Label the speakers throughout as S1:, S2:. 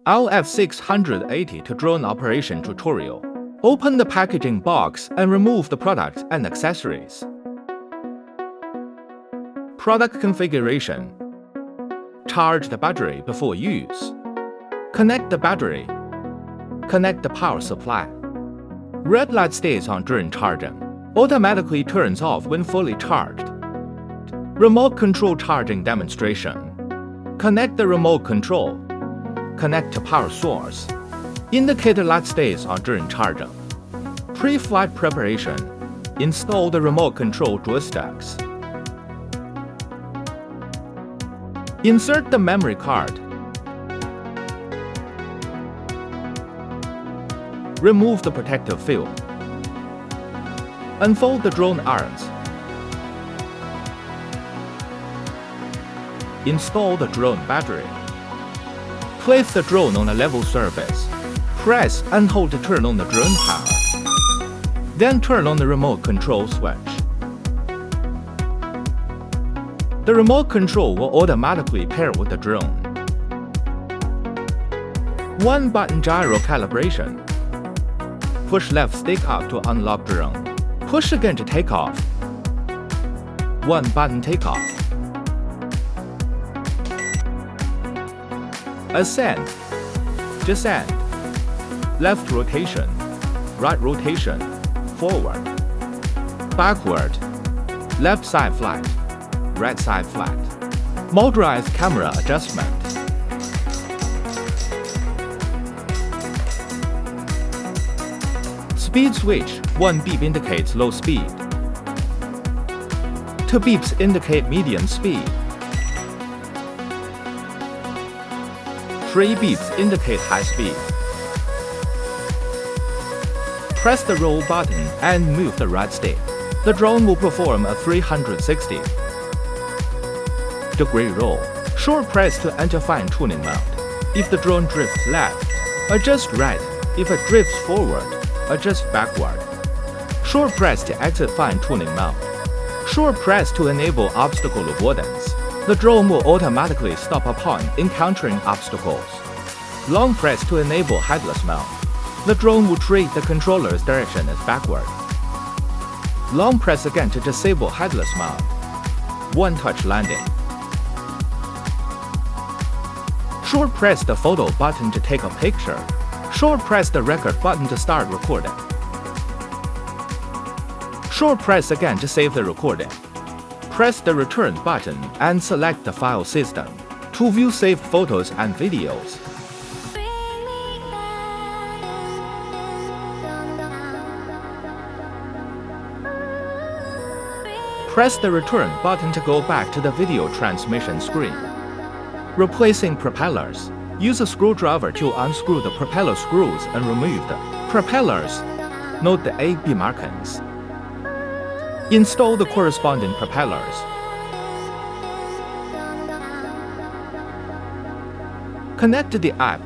S1: LF682 drone operation tutorial. Open the packaging box and remove the product and accessories. Product configuration. Charge the battery before use. Connect the battery. Connect the power supply. Red light stays on during charging. Automatically turns off when fully charged. Remote control charging demonstration. Connect the remote control. Connect to power source. Indicator light stays on during charging. Pre-flight preparation. Install the remote control joysticks. Insert the memory card. Remove the protective film. Unfold the drone arms. Install the drone battery. Place the drone on a level surface. Press and hold to turn on the drone power. Then turn on the remote control switch. The remote control will automatically pair with the drone. One button gyro calibration. Push left stick up to unlock drone. Push again to take off. One button takeoff. Ascend. Descend. Left rotation. Right rotation. Forward. Backward. Left side flat. Right side flat. Motorized camera adjustment. Speed switch. One beep indicates low speed. Two beeps indicate medium speed. Three beeps indicate high speed. Press the roll button and move the right stick. The drone will perform a 360-degree roll. Short press to enter fine-tuning mode. If the drone drifts left, adjust right. If it drifts forward, adjust backward. Short press to exit fine-tuning mode. Short press to enable obstacle avoidance. The drone will automatically stop upon encountering obstacles. Long press to enable headless mode. The drone will treat the controller's direction as backward. Long press again to disable headless mode. One-touch landing. Short press the photo button to take a picture. Short press the record button to start recording. Short press again to save the recording. Press the return button and select the file system to view saved photos and videos. Press the return button to go back to the video transmission screen. Replacing propellers. Use a screwdriver to unscrew the propeller screws and remove the propellers. Note the A-B markings. Install the corresponding propellers. Connect to the app.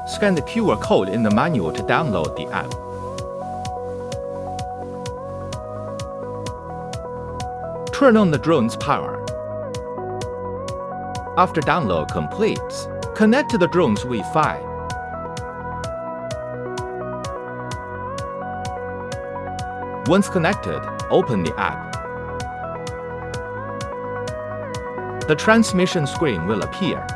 S1: Scan the QR code in the manual to download the app. Turn on the drone's power. After download completes, connect to the drone's Wi-Fi. Once connected, open the app. The transmission screen will appear.